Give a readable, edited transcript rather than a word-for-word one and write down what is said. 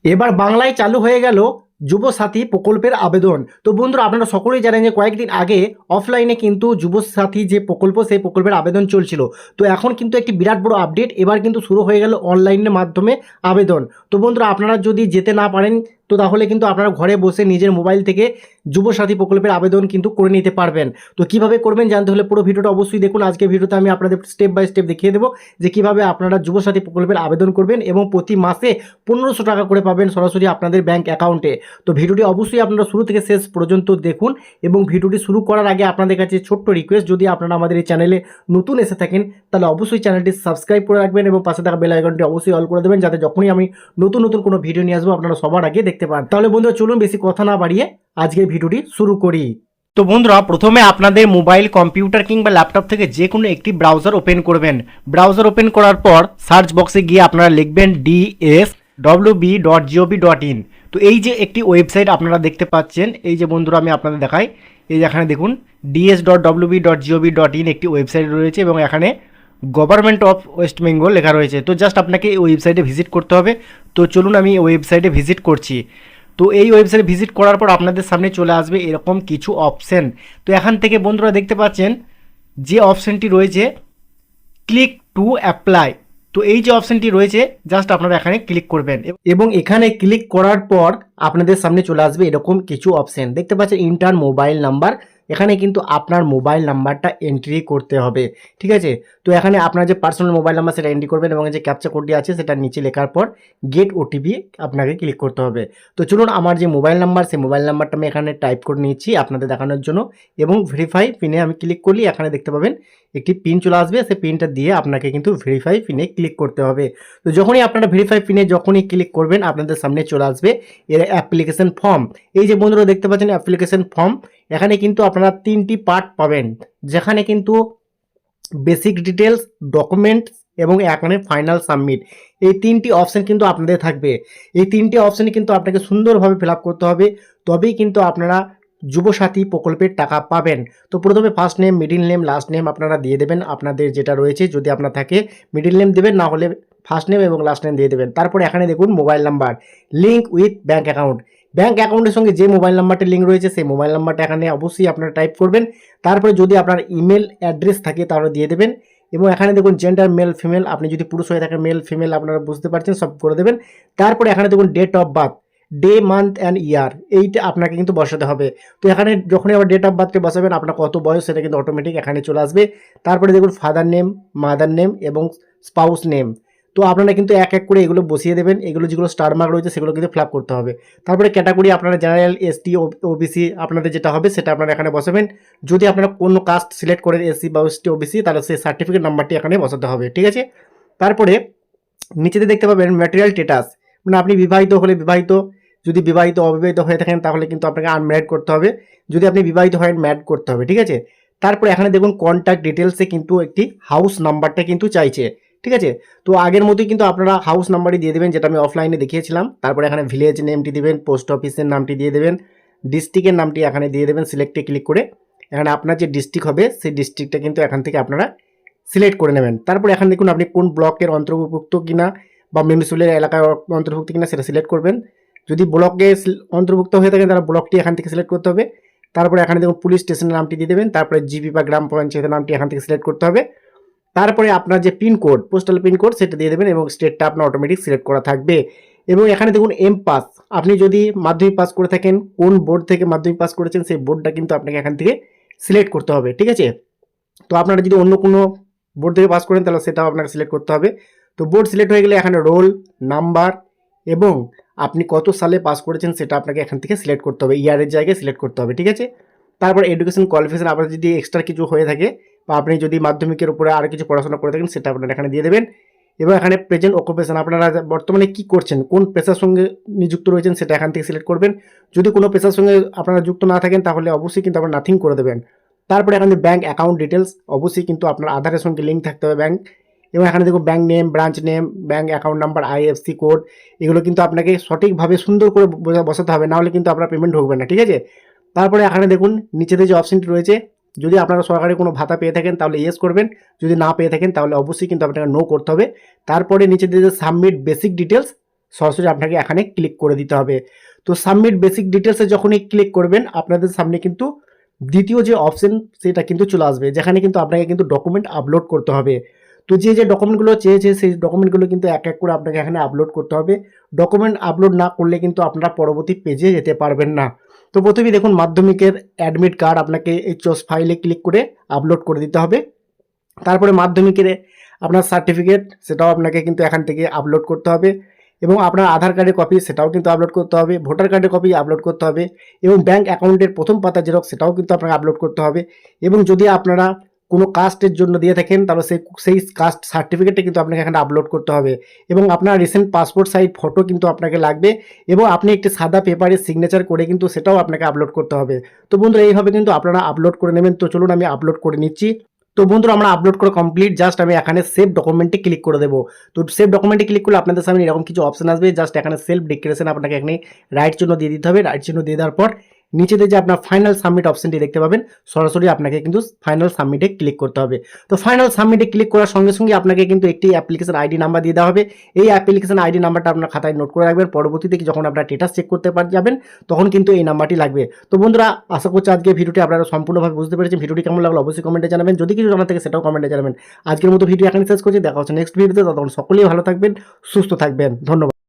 এবার বাংলায় চালু হয়ে গেল যুবসাথী প্রকল্পের আবেদন। তো বন্ধুরা, আপনারা সকলেই জানেন যে কয়েকদিন আগে অফলাইনে কিন্তু যুবসাথী যে প্রকল্প, সেই প্রকল্পের আবেদন চলছিল। তো এখন কিন্তু একটি বিরাট বড় আপডেট, এবার কিন্তু শুরু হয়ে গেল অনলাইনের মাধ্যমে আবেদন। তো বন্ধুরা, আপনারা যদি যেতে না পারেন তো তাহলে কিন্তু আপনারা ঘরে বসে নিজের মোবাইল থেকে যুবসাথী প্রকল্পের আবেদন কিন্তু করে নিতে পারবেন। তো কিভাবে করবেন জানতে হলে পুরো ভিডিওটা অবশ্যই দেখুন। আজকে ভিডিওতে আমি আপনাদের স্টেপ বাই স্টেপ দেখিয়ে দেবো যে কিভাবে আপনারা যুবসাথী প্রকল্পের আবেদন করবেন এবং প্রতি মাসে 1500 টাকা করে পাবেন সরাসরি আপনাদের ব্যাংক অ্যাকাউন্টে। তো ভিডিওটি অবশ্যই আপনারা শুরু থেকে শেষ পর্যন্ত দেখুন। এবং ভিডিওটি শুরু করার আগে আপনাদের কাছে ছোট্ট রিকোয়েস্ট, যদি আপনারা আমাদের এই চ্যানেলে নতুন এসে থাকেন তাহলে অবশ্যই চ্যানেলটি সাবস্ক্রাইব করে রাখবেন এবং পাশে থাকা বেল আইকনটি অবশ্যই অল করে দেবেন, যাতে যখনই আমি নতুন নতুন কোনো ভিডিও নিয়ে আসবো আপনারা সবার আগে দেখতে পান। তাহলে বন্ধুরা চলুন বেশি কথা না বাড়িয়ে আজকের ভিডিওটি শুরু করি। তো বন্ধুরা, প্রথমে আপনাদের মোবাইল, কম্পিউটার কিংবা ল্যাপটপ থেকে যে কোনো একটি ব্রাউজার ওপেন করবেন। ব্রাউজার ওপেন করার পর সার্চ বক্সে গিয়ে আপনারা লিখবেন dswb.gov.in। তো এই যে একটি ওয়েবসাইট আপনারা দেখতে পাচ্ছেন, এই যে বন্ধুরা আমি আপনাদের দেখাই, এই যে এখানে দেখুন ds.wb.gov.in একটি ওয়েবসাইট রয়েছে এবং এখানে গভর্নমেন্ট অফ ওয়েস্ট বেঙ্গল লেখা রয়েছে। তো জাস্ট আপনাকে এই ওয়েবসাইটে ভিজিট করতে হবে। তো চলুন আমি ওয়েবসাইটে ভিজিট করছি। তো এই ওয়েবসাইটে ভিজিট করার পর আপনাদের সামনে চলে আসবে এরকম কিছু অপশন। তো এখান থেকে বন্ধুরা দেখতে পাচ্ছেন যে অপশনটি রয়েছে ক্লিক টু অ্যাপ্লাই। তো এই যে অপশনটি রয়েছে জাস্ট আপনারা এখানে ক্লিক করবেন এবং এখানে ক্লিক করার পর আপনাদের সামনে চলে আসবে এরকম কিছু অপশন। দেখতে পাচ্ছেন ইন্টার মোবাইল নাম্বার, এখানে কিন্তু আপনার মোবাইল নাম্বারটা এন্ট্রি করতে হবে, ঠিক আছে। তো এখানে আপনার যে পার্সোনাল মোবাইল নাম্বার সেটা এন্ট্রি করবেন এবং যে ক্যাপচা কোডটি আছে সেটা নিচে লেখার পর গেট ওটিপি আপনাকে ক্লিক করতে হবে। তো চলুন আমার যে মোবাইল নাম্বার, সেই মোবাইল নাম্বারটা আমি এখানে টাইপ করে নিচ্ছি আপনাদের দেখানোর জন্য এবং ভেরিফাই পিনে আমি ক্লিক করলে এখানে দেখতে পাবেন একটি পিন চলে আসবে। সেই পিনটা দিয়ে আপনাকে কিন্তু ভেরিফাই পিনে ক্লিক করতে হবে। তো যখনই আপনারা ভেরিফাই পিনে যখনই ক্লিক করবেন আপনাদের সামনে চলে আসবে এর অ্যাপ্লিকেশন ফর্ম। এই যে বন্ধুরা দেখতে পাচ্ছেন অ্যাপ্লিকেশন ফর্ম, এখানে কিন্তু আপনারা 3টি পার্ট পাবেন, যেখানে কিন্তু বেসিক ডিটেলস, ডকুমেন্ট এবং এখানে ফাইনাল সাবমিট, এই 3টি অপশন কিন্তু আপনাদের থাকবে। এই 3টি অপশনে কিন্তু আপনাকে সুন্দরভাবে ফিল আপ করতে হবে, তবেই কিন্তু আপনারা যুবসাথী প্রকল্পের টাকা পাবেন। তো প্রথমে first name, middle name, last name আপনারা দিয়ে দেবেন আপনাদের যেটা রয়েছে, যদি আপনার থাকে মিডিল নেম দেবেন, না হলে ফার্স্ট নেম এবং লাস্ট নেম দিয়ে দেবেন। তারপরে এখানে দেখুন mobile number, link with bank account, bank অ্যাকাউন্টের সঙ্গে যে মোবাইল নাম্বারটা লিঙ্ক রয়েছে সেই মোবাইল নাম্বারটা এখানে অবশ্যই আপনারা টাইপ করবেন। তারপরে যদি আপনার ইমেল অ্যাড্রেস থাকে তাহলে দিয়ে দেবেন এবং এখানে দেখুন জেন্ডার মেল ফিমেল, আপনি যদি পুরুষ হয়ে থাকেন মেল ফিমেল আপনারা বুঝতে পারছেন সব করে দেবেন। তারপরে এখানে দেখুন date of birth, day, month and year, এইটা আপনাকে কিন্তু বসাতে হবে। তো এখানে যখনই আবার ডেট অফ বার্থটা বসাবেন আপনার কত বয়স সেটা কিন্তু অটোমেটিক এখানে চলে আসবে। তারপরে দেখুন ফাদার নেম, মাদার নেম এবং স্পাউস নেম। তো আপনারা কিন্তু এক এক করে এগুলো বসিয়ে দেবেন, এগুলো যেগুলো স্টার মার্ক রয়েছে সেগুলো কিন্তু ফিল আপ করতে হবে। তারপরে ক্যাটাগরি আপনারা জেনারেল, এসটি, ওবিসি আপনাদের যেটা হবে সেটা আপনারা এখানে বসাবেন। যদি আপনারা কোনো কাস্ট সিলেক্ট করেন এসসি বা এসটি, ওবিসি, তাহলে সেই সার্টিফিকেট নাম্বারটি এখানে বসাতে হবে, ঠিক আছে। তারপরে নিচেতে দেখতে পাবেন ম্যাটেরিয়াল স্ট্যাটাস, মানে আপনি বিবাহিত হলে বিবাহিত, যদি বিবাহিত অবিবাহিত হয়ে থাকেন তাহলে কিন্তু আপনাকে আনম্যারিড করতে হবে, যদি আপনি বিবাহিত হন ম্যারিড করতে হবে, ঠিক আছে। তারপরে এখানে দেখুন কন্ট্যাক্ট ডিটেলসে কিন্তু একটি হাউস নাম্বারটা কিন্তু চাইছে, ঠিক আছে। তো আগের মতোই কিন্তু আপনারা হাউস নাম্বারই দিয়ে দেবেন, যেটা আমি অফলাইনে দেখিয়েছিলাম। তারপরে এখানে ভিলেজ নেমটি দেবেন, পোস্ট অফিসের নামটি দিয়ে দেবেন, ডিস্ট্রিক্টের নামটি এখানে দিয়ে দেবেন সিলেক্টে ক্লিক করে। এখানে আপনার যে ডিস্ট্রিক্ট হবে সেই ডিস্ট্রিক্টটা কিন্তু এখান থেকে আপনারা সিলেক্ট করে নেবেন। তারপরে এখানে দেখুন আপনি কোন ব্লকের অন্তর্ভুক্ত কিনা বা মিউনিসিপ্যাল এলাকায় অন্তর্ভুক্ত কিনা সেটা সিলেক্ট করবেন। যদি ব্লকে অন্তর্ভুক্ত হয়ে থাকেন তাহলে ব্লকটি এখান থেকে সিলেক্ট করতে হবে। তারপরে এখানে দেখুন পুলিশ স্টেশনের নামটি দিয়ে দেবেন, তারপরে জিপি বা গ্রাম পঞ্চায়েতের নামটি এখান থেকে সিলেক্ট করতে হবে। তারপরে আপনার যে পিনকোড, পোস্টাল পিনকোড সেটা দিয়ে দেবেন এবং স্টেটটা আপনার অটোমেটিক সিলেক্ট করা থাকবে। এবং এখানে দেখুন এম পাস, আপনি যদি মাধ্যমিক পাস করে থাকেন, কোন বোর্ড থেকে মাধ্যমিক পাস করেছেন সেই বোর্ডটা কিন্তু আপনাকে এখান থেকে সিলেক্ট করতে হবে, ঠিক আছে। তো আপনারা যদি অন্য কোনো বোর্ড থেকে পাস করেন তাহলে সেটাও আপনাকে সিলেক্ট করতে হবে। তো বোর্ড সিলেক্ট হয়ে গেলে এখানে রোল নাম্বার এবং আপনি কত সালে পাস করেছেন সেটা আপনাকে এখান থেকে সিলেক্ট করতে হবে, ইয়ারের জায়গায় সিলেক্ট করতে হবে, ঠিক আছে। তারপর এডুকেশন কোয়ালিফিকেশন, আপনার যদি এক্সট্রা কিছু হয়ে থাকে বা আপনি যদি মাধ্যমিকের উপরে আরও কিছু পড়াশোনা করে থাকেন সেটা আপনারা এখানে দিয়ে দেবেন। এবং এখানে প্রেজেন্ট অকুপেশন, আপনারা বর্তমানে কী করছেন, কোন পেশার সঙ্গে নিযুক্ত রয়েছেন সেটা এখান থেকে সিলেক্ট করবেন। যদি কোনো পেশার সঙ্গে আপনারা যুক্ত না থাকেন তাহলে অবশ্যই কিন্তু আপনারা নাথিং করে দেবেন। তারপরে এখানে ব্যাঙ্ক অ্যাকাউন্ট ডিটেলস, অবশ্যই কিন্তু আপনার আধারের সঙ্গে লিঙ্ক থাকতে হবে ব্যাঙ্ক। এবং এখানে দেখুন bank name, branch name, bank account number, IFC code, এগুলো কিন্তু আপনাকে সঠিকভাবে সুন্দর করে বসাতে হবে, নাহলে কিন্তু আপনার পেমেন্ট ঢুকবে না, ঠিক আছে। তারপরে এখানে দেখুন নিচেতে যে অপশনটি রয়েছে, যদি আপনারা সরকারি কোনো ভাতা পেয়ে থাকেন তাহলে ইয়েস করবেন, যদি না পেয়ে থাকেন তাহলে অবশ্যই কিন্তু আপনাকে নো করতে হবে। তারপরে নিচেতে যে সাবমিট বেসিক ডিটেলস, সরাসরি আপনাকে এখানে ক্লিক করে দিতে হবে। তো সাবমিট বেসিক ডিটেলসে যখনই ক্লিক করবেন আপনাদের সামনে কিন্তু দ্বিতীয় যে অপশন সেটা কিন্তু চলে আসবে, যেখানে কিন্তু আপনাকে কিন্তু ডকুমেন্ট আপলোড করতে হবে। তো যে ডকুমেন্টগুলো চেয়েছে সেই ডকুমেন্টগুলো কিন্তু এক এক করে আপনাকে এখানে আপলোড করতে হবে। ডকুমেন্ট আপলোড না করলে কিন্তু আপনারা পরবর্তী পেজে যেতে পারবেন না। তো প্রথমেই দেখুন মাধ্যমিকের অ্যাডমিট কার্ড আপনাকে এই চোজ ফাইলে ক্লিক করে আপলোড করে দিতে হবে। তারপরে মাধ্যমিকের আপনার সার্টিফিকেট সেটাও আপনাকে কিন্তু এখান থেকে আপলোড করতে হবে, এবং আপনার আধার কার্ডের কপি সেটাও কিন্তু আপলোড করতে হবে, ভোটার কার্ডের কপি আপলোড করতে হবে, এবং ব্যাঙ্ক অ্যাকাউন্টের প্রথম পাতা জেরক্স সেটাও কিন্তু আপনাকে আপলোড করতে হবে। এবং যদি আপনারা কোনো কাস্টের জন্য দিয়ে থাকেন তাহলে সেই কাস্ট সার্টিফিকেটটা কিন্তু আপনাকে এখানে আপলোড করতে হবে, এবং আপনার রিসেন্ট পাসপোর্ট সাইজ ফটো কিন্তু আপনাকে লাগবে, এবং আপনি একটি সাদা পেপারে সিগনেচার করে কিন্তু সেটাও আপনাকে আপলোড করতে হবে। তো বন্ধুরা এইভাবে কিন্তু আপনারা আপলোড করে নেবেন। তো চলুন আমি আপলোড করে নিচ্ছি। তো বন্ধুরা আমরা আপলোড করে কমপ্লিট, জাস্ট আমি এখানে সেভ ডকুমেন্টে ক্লিক করে দেবো। তো সেভ ডকুমেন্টে ক্লিক করলে আপনাদের সামনে এরকম কিছু অপশন আসবে, জাস্ট এখানে সেলফ ডিক্লারেশন আপনাকে এখানে রাইট চিহ্ন দিয়ে দিতে হবে। রাইট চিহ্ন দিয়ে দেওয়ার পর নিচেতে যে আপনার ফাইনাল সাবমিট অপশনটি দেখতে পাবেন, সরাসরি আপনাকে কিন্তু ফাইনাল সাবমিটে ক্লিক করতে হবে। তো ফাইনাল সাবমিটে ক্লিক করার সঙ্গে সঙ্গে আপনাকে কিন্তু একটি অ্যাপ্লিকেশন আইডি নাম্বার দিয়ে দেওয়া হবে। এই অ্যাপ্লিকেশন আইডি নাম্বারটা আপনার খাতায় নোট করে রাখবেন, পরবর্তীতে যখন আপনার স্ট্যাটাস চেক করতে যাবেন তখন কিন্তু এই নাম্বারটি লাগবে। তো বন্ধুরা আশা করছি আজকে ভিডিওটি আপনারা সম্পূর্ণভাবে বুঝতে পেরেছেন। ভিডিওটি কেমন লাগলো অবশ্যই কমেন্টে জানাবেন, যদি কিছু জানার থাকে সেটাও কমেন্টে জানাবেন। আজকের মতো ভিডিও এখানে শেষ করছি, দেখা হচ্ছে নেক্সট ভিডিওতে। ততক্ষণ সকলেই ভালো থাকবেন, সুস্থ থাকবেন, ধন্যবাদ।